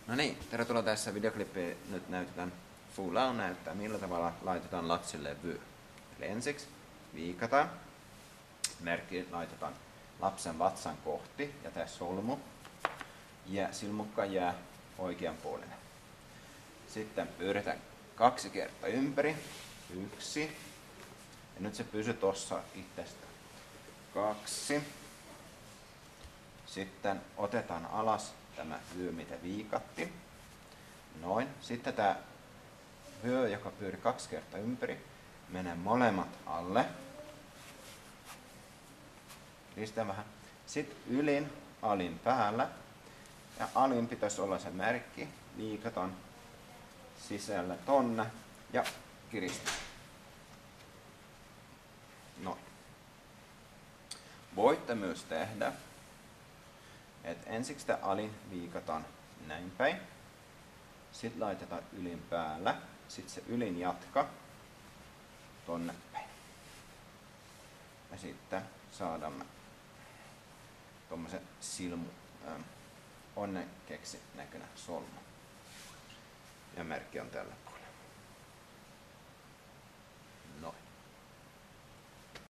No niin, tervetuloa tässä videoklippiin. Nyt näytetään full on näyttää millä tavalla laitetaan lapsille vyö. Eli ensiksi viikataan. Merkki laitetaan lapsen vatsan kohti ja tämä solmu. Ja silmukka jää oikeanpuolinen. Sitten pyöritään 2 kertaa ympäri. 1. Ja nyt se pysyy tossa itsestä. 2. Sitten otetaan alas tämä vyö, mitä viikatti. Noin. Sitten tämä vyö, joka pyörii 2 kertaa ympäri, menee molemmat alle. Ristää vähän. Sitten ylin, alin päällä. Ja alin pitäisi olla se merkki. Viikataan sisällä tonne ja kiristää. Noin. Voitte myös tehdä, että ensiksi tämä alin viikataan näin päin. Sitten laitetaan ylin päällä. Sitten se ylin jatka tonne päin. Ja sitten saadaan tommosen onnekeksi näköinen solmu. Ja merkki on tällä.